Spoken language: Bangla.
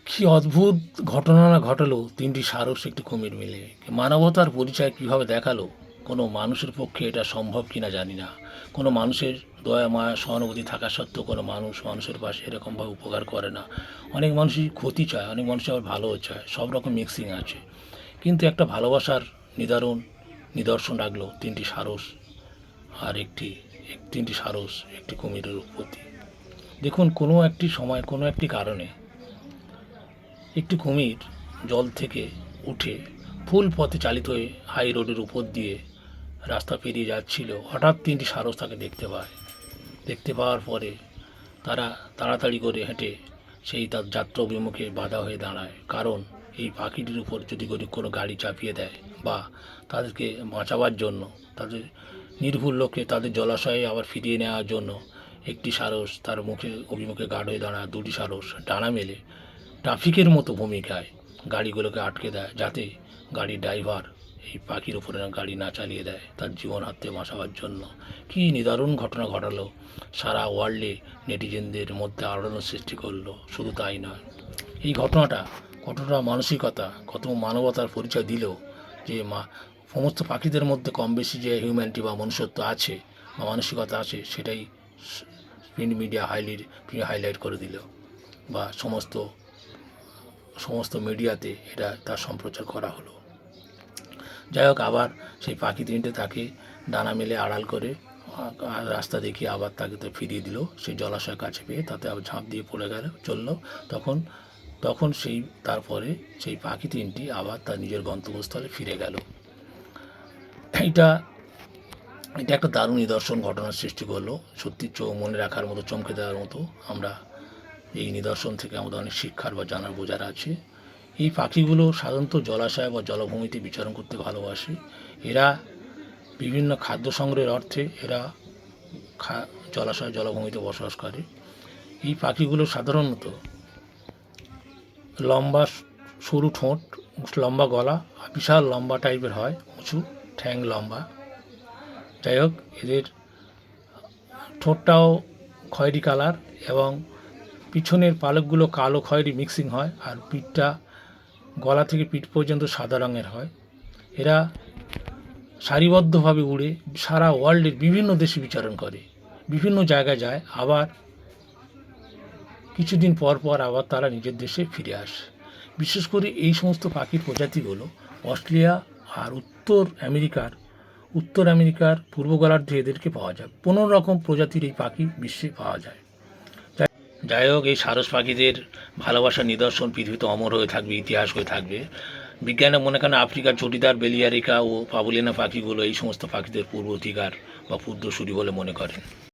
কি অদ্ভুত ঘটনা না ঘটালো তিনটি সারস একটি কুমির মিলে। মানবতার পরিচয় কীভাবে দেখালো, কোনো মানুষের পক্ষে এটা সম্ভব কিনা জানি না। কোনো মানুষের দয়া মায়া সহানুভূতি থাকা সত্ত্বেও কোনো মানুষ মানুষের পাশে এরকমভাবে উপকার করে না। অনেক মানুষই ক্ষতি চায়, অনেক মানুষ আবার ভালোও চায়, সব রকম মিক্সিং আছে। কিন্তু একটা ভালোবাসার নিদর্শন রাখলো তিনটি সারস আর তিনটি সারস একটি কুমিরের প্রতি। দেখুন, কোনো একটি সময় কোনো একটি কারণে একটি কুমির জল থেকে উঠে ফুল পথে চালিত হয়ে হাই রোডের উপর দিয়ে রাস্তা পেরিয়ে যাচ্ছিল। হঠাৎ তিনটি সারস তাকে দেখতে পাওয়ার পরে তারা তাড়াতাড়ি করে হেঁটে সেই তার যাত্রা অভিমুখে বাধা হয়ে দাঁড়ায়। কারণ এই পাখিটির উপর যদি কোনো গাড়ি চাপিয়ে দেয় বা তাদেরকে বাঁচাবার জন্য, তাদের নির্ভুল লোককে তাদের জলাশয়ে আবার ফিরিয়ে নেওয়ার জন্য একটি সারস তার অভিমুখে গার্ড হয়ে দাঁড়ায়। দুটি সারস ডানা মেলে ট্রাফিকের মতো ভূমিকায় গাড়িগুলোকে আটকে দেয়, যাতে গাড়ির ড্রাইভার এই পাখির উপরে গাড়ি না চালিয়ে দেয় তার জীবন হাতে বাঁচাবার জন্য। কী নিদারুণ ঘটনা ঘটালো, সারা ওয়ার্ল্ডে নেটিজেনদের মধ্যে আলোড়ন সৃষ্টি করলো। শুধু তাই নয়, এই ঘটনাটা কতটা মানসিকতা, কত মানবতার পরিচয় দিল যে সমস্ত পাখিদের মধ্যে কম বেশি যে হিউম্যানিটি বা মনুষ্যত্ব আছে বা মানসিকতা আছে, সেটাই প্রিন্ট মিডিয়া হাইলাইট করে দিল বা সমস্ত মিডিয়াতে এটা তার সম্প্রচার করা হলো। যাই হোক, আবার সেই পাখি তিনটে তাকে ডানা মেলে আড়াল করে রাস্তা দেখিয়ে আবার তাকে তো ফিরিয়ে দিল। সেই জলাশয়ের কাছে পেয়ে তাতে আবার ঝাঁপ দিয়ে পড়ে চললো। তখন তারপরে সেই পাখি তিনটি আবার তার নিজের গন্তব্যস্থলে ফিরে গেল। এটা একটা দারুণ নিদর্শন ঘটনার সৃষ্টি করলো। সত্যি মনে রাখার মতো, চমকে দেওয়ার মতো। আমরা এই নিদর্শন থেকে আমাদের অনেক শিক্ষার বা জানার বোঝার আছে। এই পাখিগুলো সাধারণত জলাশয় বা জলভূমিতে বিচরণ করতে ভালোবাসে। এরা বিভিন্ন খাদ্য সংগ্রহের অর্থে এরা জলাশয় জলভূমিতে বসবাস করে। এই পাখিগুলো সাধারণত লম্বা সরু ঠোঁট, লম্বা গলা, বিশাল লম্বা টাইপের হয়, উঁচু ঠ্যাং লম্বা। যাই হোক, এদের ঠোঁটটাও খয়েরি কালার এবং পিছনের পালকগুলো কালো খয়েরি মিক্সিং হয়, আর পিঠটা গলা থেকে পিঠ পর্যন্ত সাদা রঙের হয়। এরা সারিবদ্ধভাবে উড়ে সারা ওয়ার্ল্ডের বিভিন্ন দেশে বিচরণ করে, বিভিন্ন জায়গায় যায়, আবার কিছুদিন পর আবার তারা নিজের দেশে ফিরে আসে। বিশেষ করে এই সমস্ত পাখির প্রজাতিগুলো অস্ট্রেলিয়া আর উত্তর আমেরিকার পূর্ব গোলার্ধে এদেরকে পাওয়া যায়। 15 রকম প্রজাতির এই পাখি বিশ্বে পাওয়া যায়। যাই হোক, এই সারস পাখিদের ভালোবাসার নিদর্শন পৃথিবীতে অমর হয়ে থাকবে, ইতিহাস হয়ে থাকবে। বিজ্ঞানের মনে করেন আফ্রিকার চটিদার, বেলিয়ারিকা ও পাবুলিনা পাখিগুলো এই সমস্ত পাখিদের পূর্ব অধিকার বা পূর্বসূরি বলে মনে করেন।